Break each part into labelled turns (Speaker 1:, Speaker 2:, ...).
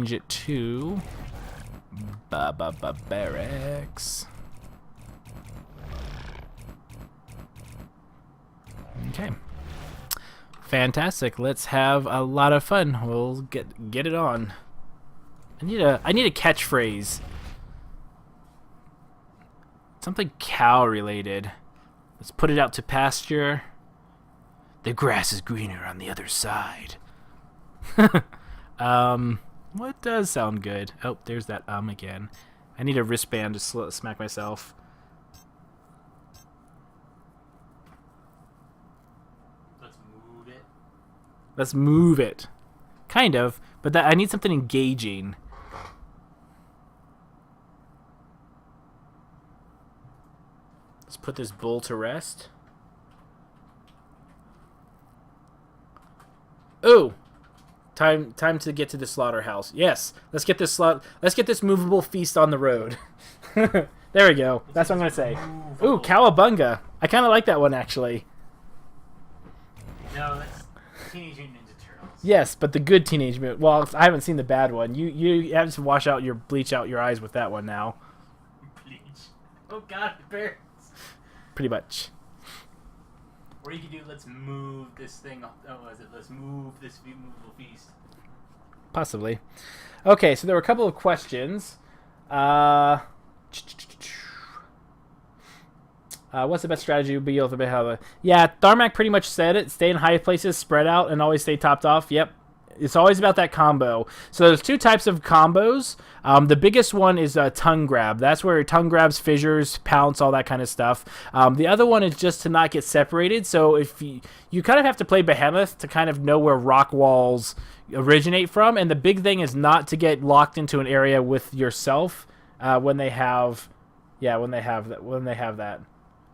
Speaker 1: change it to barracks. Okay. Fantastic. Let's have a lot of fun. We'll get it on. I need a catchphrase. Something cow related. Let's put it out to pasture. The grass is greener on the other side. What does sound good? Oh, there's that again. I need a wristband to smack myself. Let's move it. Kind of, but I need something engaging. Let's put this bull to rest. Oh, time to get to the slaughterhouse. Yes, let's get this movable feast on the road. There we go. That's what I'm gonna say. Ooh, cowabunga. I kind of like that one actually.
Speaker 2: No, that's Teenage Mutant Ninja Turtles.
Speaker 1: Yes, but the good Teenage Mutant. Well, I haven't seen the bad one. You have to bleach out your eyes with that one now.
Speaker 2: Bleach. Oh God, it burns.
Speaker 1: Pretty much.
Speaker 2: Or you could do, let's move this thing. Let's move this movable feast.
Speaker 1: Possibly. Okay, so there were a couple of questions. What's the best strategy would be able to have? Yeah, Tharmac pretty much said it. Stay in high places, spread out, and always stay topped off. Yep. It's always about that combo. So there's two types of combos. The biggest one is tongue grab. That's where tongue grabs, fissures, pounce, all that kind of stuff. The other one is just to not get separated. So if you kind of have to play Behemoth to kind of know where rock walls originate from. And the big thing is not to get locked into an area with yourself when they have that.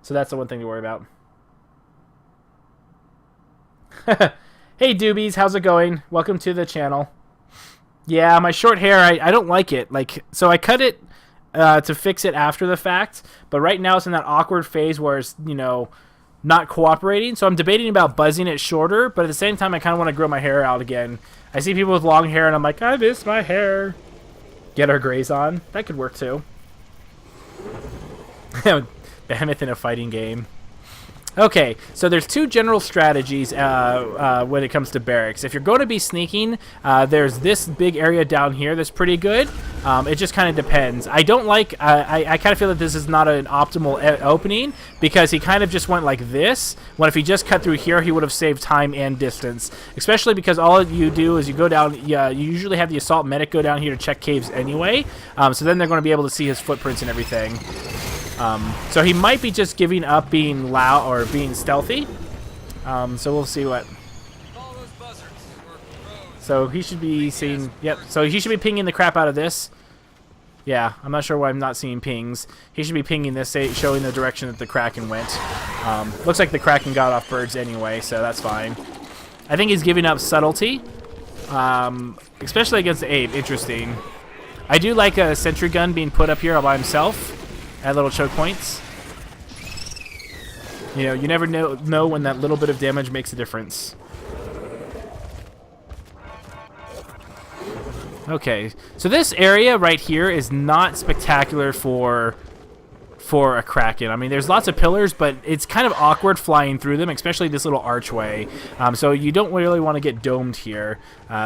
Speaker 1: So that's the one thing to worry about. Hey doobies, how's it going? Welcome to the channel. Yeah, my short hair, I don't like it. So I cut it to fix it after the fact, but right now it's in that awkward phase where it's, not cooperating. So I'm debating about buzzing it shorter, but at the same time I kind of want to grow my hair out again. I see people with long hair and I'm like, I miss my hair. Get our grays on. That could work too. Behemoth in a fighting game. Okay, so there's two general strategies when it comes to barracks. If you're going to be sneaking, there's this big area down here that's pretty good. It just kind of depends. I don't like... I kind of feel that this is not an optimal opening because he kind of just went like this, when if he just cut through here, he would have saved time and distance. Especially because all you do is you go down... you usually have the assault medic go down here to check caves anyway, so then they're going to be able to see his footprints and everything. So he might be just giving up being loud or being stealthy. So we'll see what. So he should be seeing. Yep. So he should be pinging the crap out of this. Yeah, I'm not sure why I'm not seeing pings. He should be pinging this, showing the direction that the Kraken went. Looks like the Kraken got off birds anyway, so that's fine. I think he's giving up subtlety, especially against the ape. Interesting. I do like a sentry gun being put up here all by himself. At little choke points. You never know when that little bit of damage makes a difference. Okay, so this area right here is not spectacular for a Kraken. I mean, there's lots of pillars, but it's kind of awkward flying through them, especially this little archway. So you don't really want to get domed here.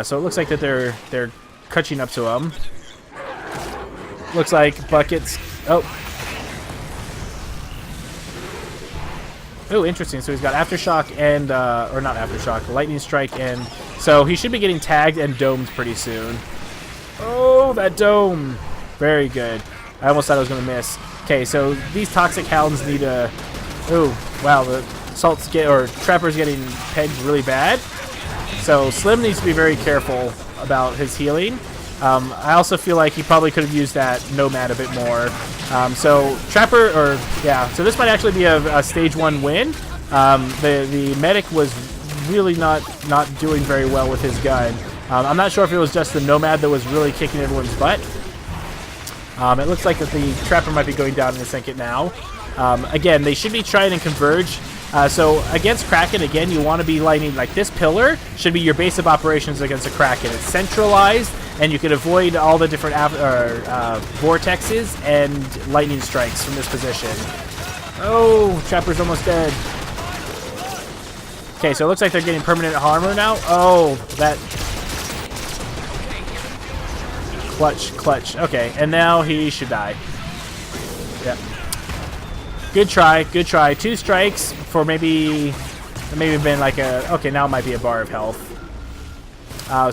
Speaker 1: So it looks like that they're catching up to him. Looks like buckets. Oh, interesting. So he's got Aftershock and, or not Aftershock, Lightning Strike, and so he should be getting tagged and domed pretty soon. Oh, that dome. Very good. I almost thought I was going to miss. Okay, so these Toxic Hounds need a... Oh, wow, the Trapper's getting pegged really bad. So Slim needs to be very careful about his healing. I also feel like he probably could have used that Nomad a bit more. So Trapper, so this might actually be a stage 1 win. The medic was really not doing very well with his gun. I'm not sure if it was just the Nomad that was really kicking everyone's butt. It looks like that the Trapper might be going down in a second now. Again, they should be trying to converge. So against Kraken, again, you want to be lining, like this pillar should be your base of operations against a Kraken. It's centralized, and you could avoid all the different vortexes and lightning strikes from this position. Oh, Trapper's almost dead. Okay, so it looks like they're getting permanent armor now. Oh, that... Clutch. Okay, and now he should die. Yep. Good try. 2 strikes for maybe been like a... Okay, now it might be a bar of health.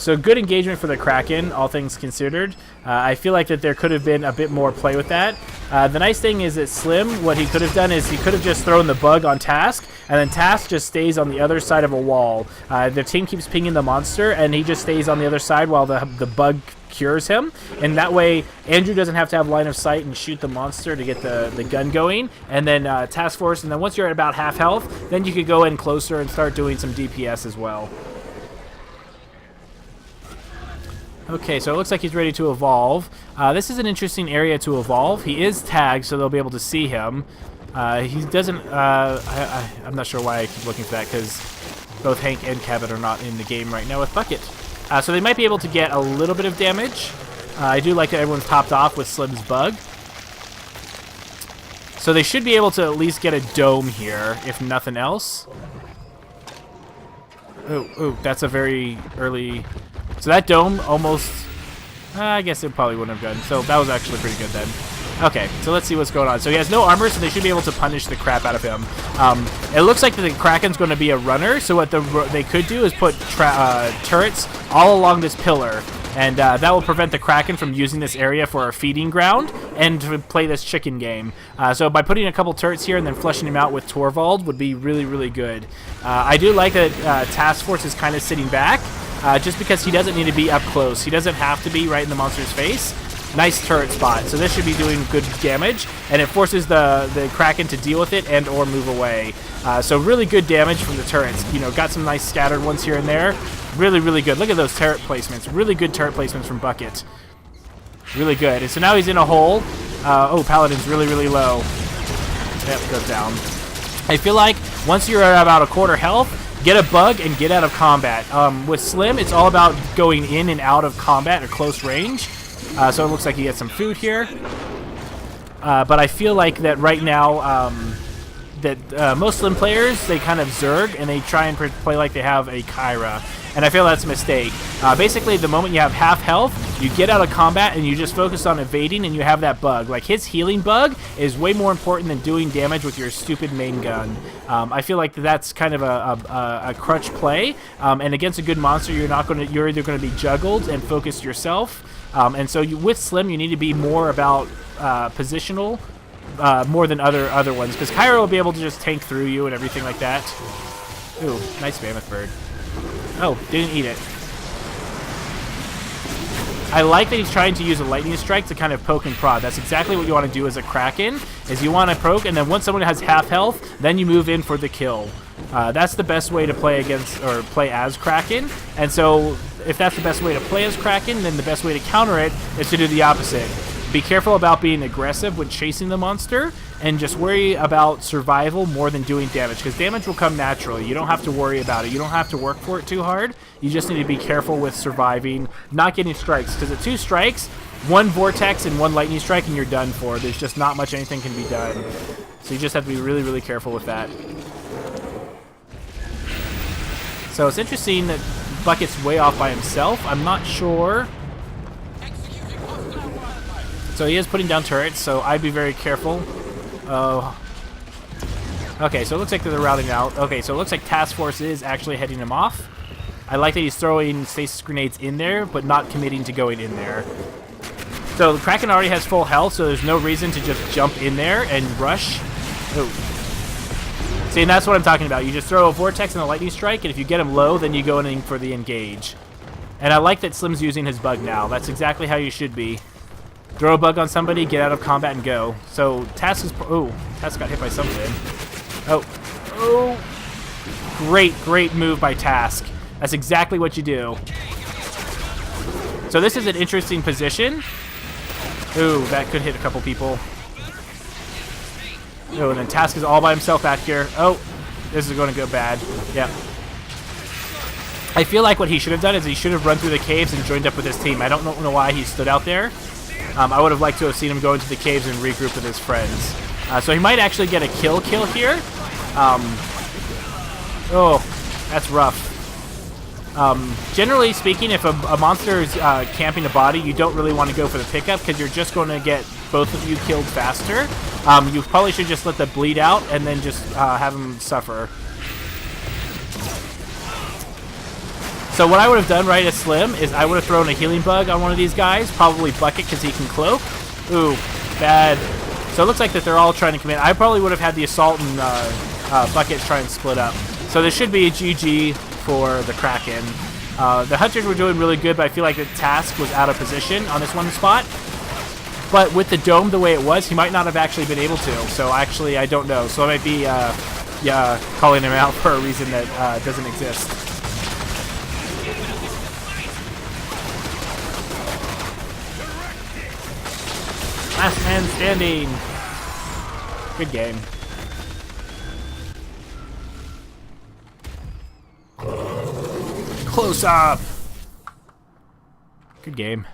Speaker 1: So good engagement for the Kraken, all things considered. I feel like that there could have been a bit more play with that. The nice thing is that Slim, what he could have done is he could have just thrown the bug on Task, and then Task just stays on the other side of a wall. The team keeps pinging the monster, and he just stays on the other side while the bug cures him, and that way Andrew doesn't have to have line of sight and shoot the monster to get the gun going, and then Task Force, and then once you're at about half health, then you could go in closer and start doing some DPS as well. Okay, so it looks like he's ready to evolve. This is an interesting area to evolve. He is tagged, so they'll be able to see him. He doesn't... I'm not sure why I keep looking for that, because both Hank and Kevin are not in the game right now with Bucket. So they might be able to get a little bit of damage. I do like that everyone's topped off with Slim's bug. So they should be able to at least get a dome here, if nothing else. Oh, that's a very early... So that dome almost... I guess it probably wouldn't have gone. So that was actually pretty good then. Okay, so let's see what's going on. So he has no armor, so they should be able to punish the crap out of him. It looks like the Kraken's going to be a runner, so what they could do is put turrets all along this pillar, and that will prevent the Kraken from using this area for a feeding ground and to play this chicken game. So by putting a couple turrets here and then flushing him out with Torvald would be really, really good. I do like that Task Force is kind of sitting back, just because he doesn't need to be up close. He doesn't have to be right in the monster's face. Nice turret spot. So this should be doing good damage, and it forces the Kraken to deal with it and or move away. So really good damage from the turrets. You know, got some nice scattered ones here and there. Really, really good. Look at those turret placements. Really good turret placements from Bucket. Really good. And so now he's in a hole. Oh, Paladin's really, really low. Yep, goes down. I feel like once you're at about a quarter health, get a bug and get out of combat. With Slim, it's all about going in and out of combat at close range. So it looks like he gets some food here. But I feel like that right now, most Slim players, they kind of zerg, and they try and play like they have a Kyra. And I feel that's a mistake. Basically, the moment you have half health, you get out of combat, and you just focus on evading, and you have that bug. Like, his healing bug is way more important than doing damage with your stupid main gun. I feel like that's kind of a crutch play. And against a good monster, you're either going to be juggled and focused yourself. And so with Slim, you need to be more about positional more than other ones, because Kyra will be able to just tank through you and everything like that. Ooh, nice mammoth bird. Oh, didn't eat it. I like that he's trying to use a lightning strike to kind of poke and prod. That's exactly what you want to do as a Kraken, is you want to poke, and then once someone has half health, then you move in for the kill. That's the best way to play against, or play as Kraken, and so if that's the best way to play as Kraken, then the best way to counter it is to do the opposite. Be careful about being aggressive when chasing the monster, and just worry about survival more than doing damage, because damage will come naturally. You don't have to worry about it. You don't have to work for it too hard. You just need to be careful with surviving, not getting strikes, because at 2 strikes, 1 vortex and 1 lightning strike, and you're done for. There's just not much anything can be done. So you just have to be really, really careful with that. So it's interesting that Bucket's way off by himself. I'm not sure. So he is putting down turrets, so I'd be very careful. Oh. Okay, so it looks like they're routing out. Okay, so it looks like Task Force is actually heading him off. I like that he's throwing stasis grenades in there, but not committing to going in there. So the Kraken already has full health, so there's no reason to just jump in there and rush. Oh. See, and that's what I'm talking about. You just throw a Vortex and a Lightning Strike, and if you get him low, then you go in for the engage. And I like that Slim's using his bug now. That's exactly how you should be. Throw a bug on somebody, get out of combat, and go. So Task is... Oh, Task got hit by something. Oh. Great move by Task. That's exactly what you do. So this is an interesting position. Ooh, that could hit a couple people. Oh, and then Task is all by himself back here. Oh, this is going to go bad. Yep. I feel like what he should have done is he should have run through the caves and joined up with his team. I don't know why he stood out there. I would have liked to have seen him go into the caves and regroup with his friends. So he might actually get a kill here. Oh, that's rough. Generally speaking, if a monster is camping a body, you don't really want to go for the pickup because you're just going to get both of you killed faster. You probably should just let the bleed out and then just have him suffer. So what I would have done right as Slim is I would have thrown a healing bug on one of these guys, probably Bucket because he can cloak. Ooh, bad. So it looks like that they're all trying to come in. I probably would have had the Assault and Bucket try and split up. So there should be a GG for the Kraken. The Hunters were doing really good, but I feel like the Task was out of position on this one spot. But with the dome the way it was, he might not have actually been able to. So actually, I don't know. So I might be calling him out for a reason that doesn't exist. Last man standing. Good game. Close up. Good game.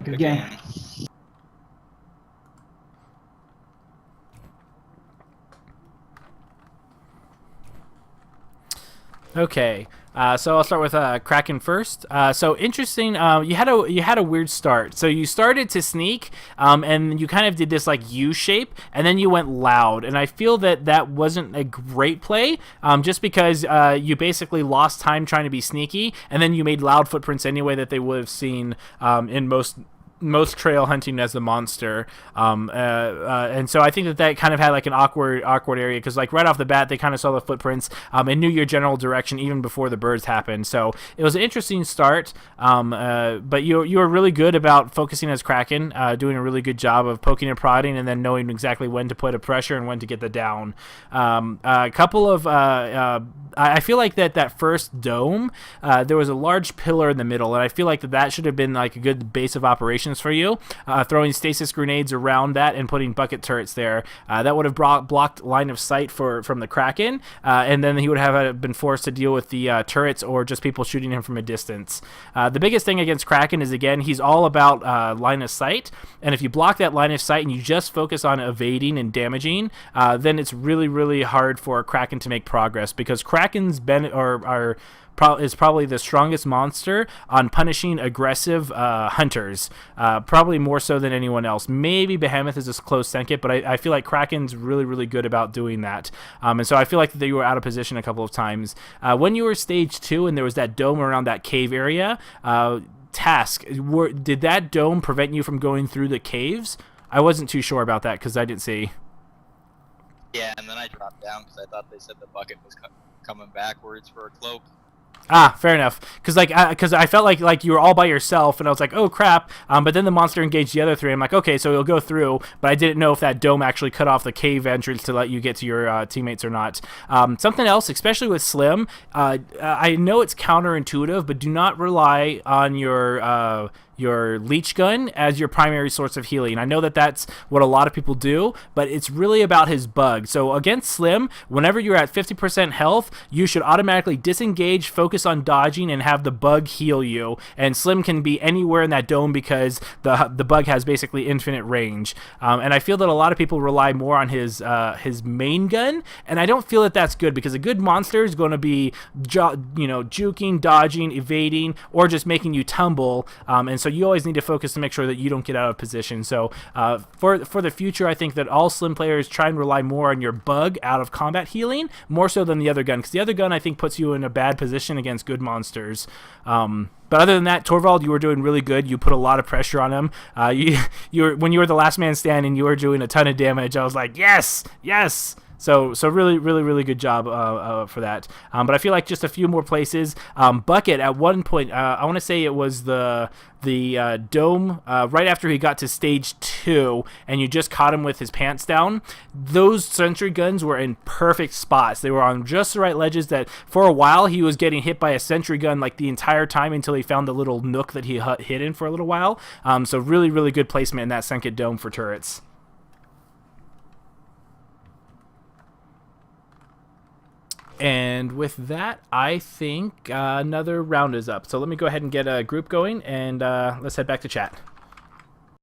Speaker 3: Good game.
Speaker 1: Okay, so I'll start with Kraken first. So interesting. You had a weird start. So you started to sneak, and you kind of did this like U shape, and then you went loud. And I feel that wasn't a great play, just because you basically lost time trying to be sneaky, and then you made loud footprints anyway that they would have seen in most trail hunting as a monster, and so I think that kind of had like an awkward area because like right off the bat they kind of saw the footprints and knew your general direction even before the birds happened. So it was an interesting start, but you were really good about focusing as Kraken, doing a really good job of poking and prodding and then knowing exactly when to put a pressure and when to get the down. A couple of I feel like that first dome, there was a large pillar in the middle, and I feel like that should have been like a good base of operations for you. Throwing stasis grenades around that and putting bucket turrets there, that would have blocked line of sight from the Kraken, and then he would have been forced to deal with the turrets or just people shooting him from a distance. The biggest thing against Kraken is, again, he's all about line of sight, and if you block that line of sight and you just focus on evading and damaging, then it's really, really hard for Kraken to make progress, because Kraken's is probably the strongest monster on punishing aggressive hunters, probably more so than anyone else. Maybe Behemoth is a close second, but I feel like Kraken's really, really good about doing that. And so I feel like you were out of position a couple of times. When you were stage 2 and there was that dome around that cave area, Task, did that dome prevent you from going through the caves? I wasn't too sure about that because I didn't see.
Speaker 4: Yeah, and then I dropped down because I thought they said the bucket was coming backwards for a cloak.
Speaker 1: Ah, fair enough. Because I felt like you were all by yourself, and I was like, oh crap. But then the monster engaged the other three. I'm like, okay, so he'll go through. But I didn't know if that dome actually cut off the cave entrance to let you get to your teammates or not. Something else, especially with Slim, I know it's counterintuitive, but do not rely on your leech gun as your primary source of healing. I know that that's what a lot of people do, but it's really about his bug. So against Slim, whenever you're at 50% health, you should automatically disengage, focus on dodging, and have the bug heal you. And Slim can be anywhere in that dome because the bug has basically infinite range. And I feel that a lot of people rely more on his main gun, and I don't feel that that's good, because a good monster is going to be juking, dodging, evading, or just making you tumble. And so you always need to focus to make sure that you don't get out of position. So for the future, I think that all Slim players try and rely more on your bug out of combat healing, more so than the other gun, because the other gun I think puts you in a bad position against good monsters. But other than that, Torvald, you were doing really good. You put a lot of pressure on him. When you were the last man standing, you were doing a ton of damage. I was like, yes. So really, really, really good job for that. But I feel like just a few more places. Bucket at one point, I want to say it was the dome right after he got to stage 2, and you just caught him with his pants down. Those sentry guns were in perfect spots. They were on just the right ledges that for a while he was getting hit by a sentry gun like the entire time until he found the little nook that he hid in for a little while. So really, really good placement in that second dome for turrets. And with that, I think another round is up. So let me go ahead and get a group going, and let's head back to chat.